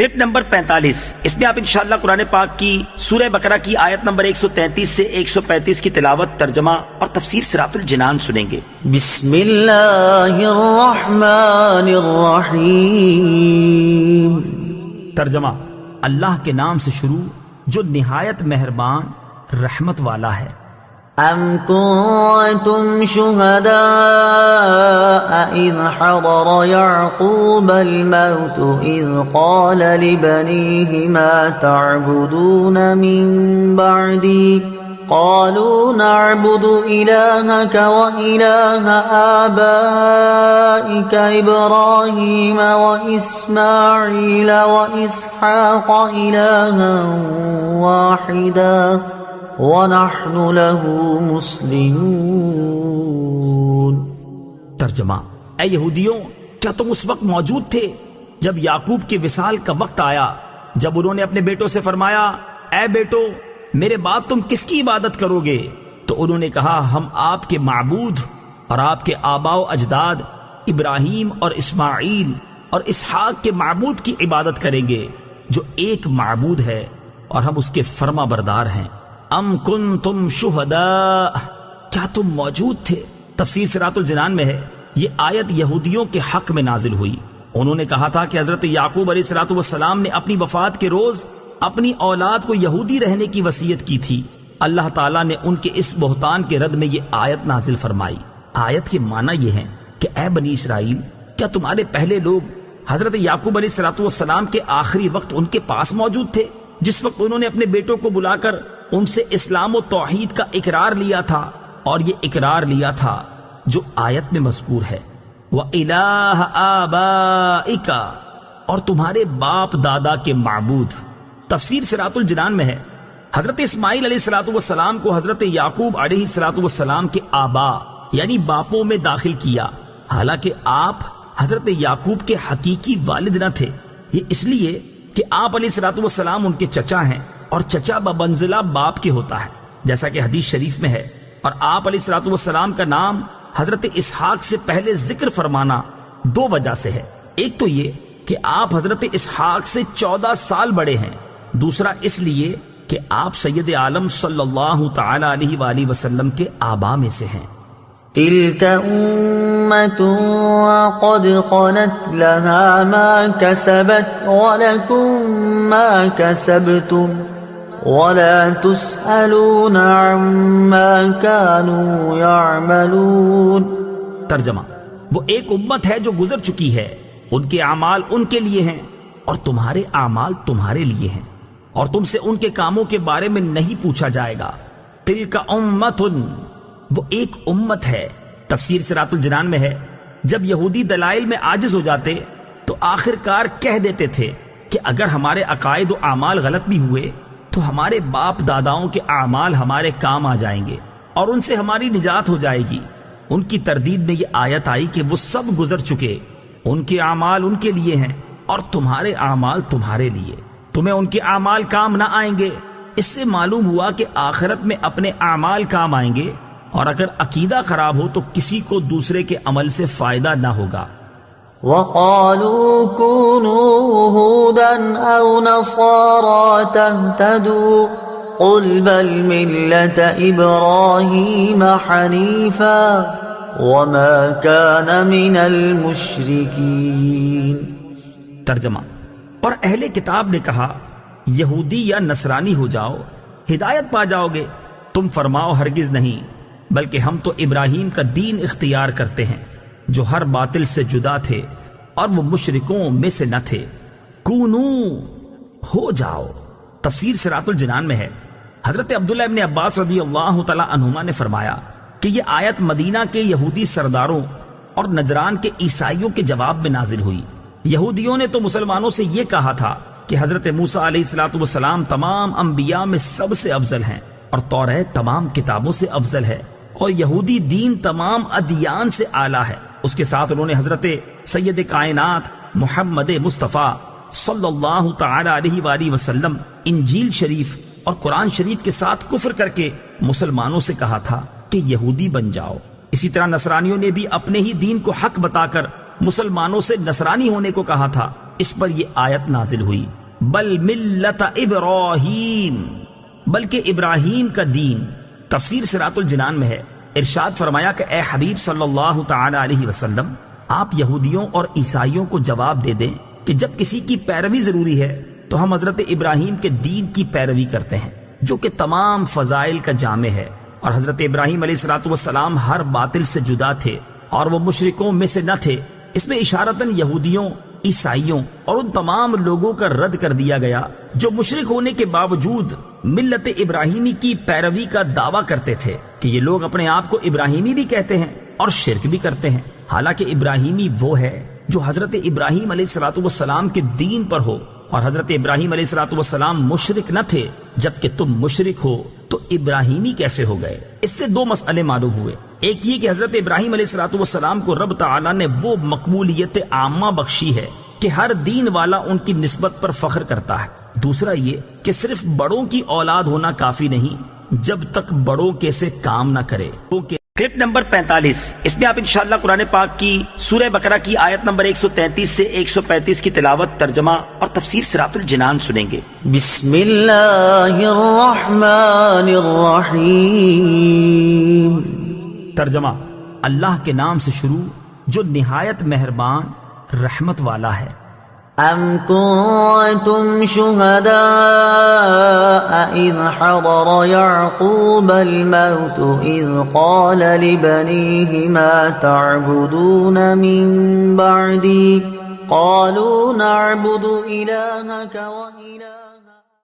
Clip number 45، اس میں آپ انشاءاللہ قرآن پاک کی سورہ بقرہ کی آیت نمبر 133 سے 135 کی تلاوت، ترجمہ اور تفسیر صراط الجنان سنیں گے۔ بسم اللہ الرحمن الرحیم۔ ترجمہ، اللہ کے نام سے شروع جو نہایت مہربان رحمت والا ہے۔ ام کنتم شہداء اذ حضر یعقوب الموت اذ قال لبنیہ ما تعبدون من بعدی قالوا نعبد الہک وإلہ آبائک ابراہیم واسماعیل واسحاق الہا واحدا وَنَحْنُ لَهُ مُسْلِمُونَ۔ ترجمہ، اے یہودیوں، کیا تم اس وقت موجود تھے جب یعقوب کے وصال کا وقت آیا، جب انہوں نے اپنے بیٹوں سے فرمایا، اے بیٹو میرے بعد تم کس کی عبادت کرو گے؟ تو انہوں نے کہا، ہم آپ کے معبود اور آپ کے آباء و اجداد ابراہیم اور اسماعیل اور اسحاق کے معبود کی عبادت کریں گے جو ایک معبود ہے اور ہم اس کے فرما بردار ہیں۔ ام کنتم شہداء، کیا تم موجود تھے؟ تفسیر صراط الجنان میں ہے، یہ آیت یہودیوں کے حق میں نازل ہوئی۔ انہوں نے کہا تھا کہ حضرت یعقوب علیہ السلام نے اپنی وفات کے روز اپنی اولاد کو یہودی رہنے کی وصیت کی تھی۔ اللہ تعالیٰ نے ان کے اس بہتان کے رد میں یہ آیت نازل فرمائی۔ آیت کے معنی یہ ہیں کہ اے بنی اسرائیل، کیا تمہارے پہلے لوگ حضرت یعقوب علیہ السلام کے آخری وقت ان کے پاس موجود تھے، جس وقت انہوں نے اپنے بیٹوں کو بلا کر ان سے اسلام و توحید کا اقرار لیا تھا، اور یہ اقرار لیا تھا جو آیت میں مذکور ہے، وَإِلَٰهَ آبَائِكَ، اور تمہارے باپ دادا کے معبود۔ تفسیر صراط الجنان میں ہے، حضرت اسماعیل علیہ السلام کو حضرت یعقوب علیہ السلام کے آبا یعنی باپوں میں داخل کیا، حالانکہ آپ حضرت یعقوب کے حقیقی والد نہ تھے۔ یہ اس لیے کہ آپ علیہ السلام ان کے چچا ہیں، اور چچا بمنزلہ باپ کے ہوتا ہے، جیسا کہ حدیث شریف میں ہے۔ اور آپ علیہ السلام کا نام حضرت اسحاق سے پہلے ذکر فرمانا دو وجہ سے ہے۔ ایک تو یہ کہ آپ حضرت اسحاق سے 14 سال بڑے ہیں، دوسرا اس لیے کہ آپ سید عالم صلی اللہ تعالی علیہ وآلہ وسلم کے آبا میں سے ہیں۔ تلك أمة قد خلت لها ما كسبت ولكم ما كسبتم ولا تسألون عما كانوا يعملون۔ ترجمہ، وہ ایک امت ہے جو گزر چکی ہے، ان کے اعمال ان کے لیے ہیں اور تمہارے اعمال تمہارے لیے ہیں، اور تم سے ان کے کاموں کے بارے میں نہیں پوچھا جائے گا۔ تلک امت، وہ ایک امت ہے۔ تفسیر صراط الجنان میں ہے، جب یہودی دلائل میں عاجز ہو جاتے تو آخر کار کہہ دیتے تھے کہ اگر ہمارے عقائد و اعمال غلط بھی ہوئے تو ہمارے باپ داداؤں کے اعمال ہمارے کام آ جائیں گے اور ان سے ہماری نجات ہو جائے گی۔ ان کی تردید میں یہ آیت آئی کہ وہ سب گزر چکے، ان کے اعمال ان کے لیے ہیں اور تمہارے اعمال تمہارے لیے، تمہیں ان کے اعمال کام نہ آئیں گے۔ اس سے معلوم ہوا کہ آخرت میں اپنے اعمال کام آئیں گے، اور اگر عقیدہ خراب ہو تو کسی کو دوسرے کے عمل سے فائدہ نہ ہوگا۔ وَقَالُوا كُونُوا هُودًا أَوْ نَصَارَىٰ تَهْتَدُوا قُلْ بَلْ مِلَّةَ إِبْرَاهِيمَ حَنِيفًا وَمَا كَانَ مِنَ الْمُشْرِكِينَ۔ ترجمہ، اور اہل کتاب نے کہا، یہودی یا نصرانی ہو جاؤ، ہدایت پا جاؤ گے۔ تم فرماؤ، ہرگز نہیں، بلکہ ہم تو ابراہیم کا دین اختیار کرتے ہیں جو ہر باطل سے جدا تھے اور وہ مشرکوں میں سے نہ تھے۔ کونو، ہو جاؤ۔ تفسیر صراط الجنان میں ہے، حضرت عبداللہ ابن عباس رضی اللہ تعالی عنہما نے فرمایا کہ یہ آیت مدینہ کے یہودی سرداروں اور نجران کے عیسائیوں کے جواب میں نازل ہوئی۔ یہودیوں نے تو مسلمانوں سے یہ کہا تھا کہ حضرت موسیٰ علیہ السلام تمام انبیاء میں سب سے افضل ہیں، اور توریت تمام کتابوں سے افضل ہے، اور یہودی دین تمام ادیان سے اعلیٰ ہے۔ اس کے ساتھ انہوں نے حضرت سید کائنات محمد مصطفیٰ صلی اللہ تعالی علیہ وآلہ وسلم، انجیل شریف اور قرآن شریف کے ساتھ کفر کر کے مسلمانوں سے کہا تھا کہ یہودی بن جاؤ۔ اسی طرح نصرانیوں نے بھی اپنے ہی دین کو حق بتا کر مسلمانوں سے نصرانی ہونے کو کہا تھا۔ اس پر یہ آیت نازل ہوئی، بل ملت ابراہیم، بلکہ ابراہیم کا دین۔ تفسیر صراط الجنان میں ہے، ارشاد فرمایا کہ اے حبیب صلی اللہ تعالی علیہ وسلم، آپ یہودیوں اور عیسائیوں کو جواب دے دیں کہ جب کسی کی پیروی ضروری ہے تو ہم حضرت ابراہیم کے دین کی پیروی کرتے ہیں جو کہ تمام فضائل کا جامع ہے، اور حضرت ابراہیم علیہ الصلوۃ والسلام ہر باطل سے جدا تھے اور وہ مشرکوں میں سے نہ تھے۔ اس میں اشارتاً یہودیوں، عیسائیوں اور ان تمام لوگوں کا رد کر دیا گیا جو مشرک ہونے کے باوجود ملت ابراہیمی کی پیروی کا دعویٰ کرتے تھے کہ یہ لوگ اپنے آپ کو ابراہیمی بھی کہتے ہیں اور شرک بھی کرتے ہیں، حالانکہ ابراہیمی وہ ہے جو حضرت ابراہیم علیہ الصلوۃ والسلام کے دین پر ہو، اور حضرت ابراہیم علیہ الصلوۃ والسلام مشرک نہ تھے، جبکہ تم مشرک ہو تو ابراہیمی کیسے ہو گئے؟ اس سے دو مسئلے معلوم ہوئے، ایک یہ کہ حضرت ابراہیم علیہ الصلوۃ والسلام کو رب تعالیٰ نے وہ مقبولیت عامہ بخشی ہے کہ ہر دین والا ان کی نسبت پر فخر کرتا ہے، دوسرا یہ کہ صرف بڑوں کی اولاد ہونا کافی نہیں جب تک بڑوں کے سے کام نہ کرے۔ کلپ نمبر 45، اس میں آپ انشاءاللہ قرآن پاک کی سورہ بقرہ کی آیت نمبر 133 سے 135 کی تلاوت، ترجمہ اور تفسیر صراط الجنان سنیں گے۔ بسم اللہ الرحمن الرحیم۔ ترجمہ، اللہ کے نام سے شروع جو نہایت مہربان رحمت والا ہے۔ ام کنتم شہداء اذ حضر یعقوب الموت اذ قال لبنیہ ما تعبدون من بعدی قالوا نعبد الہک وإلہ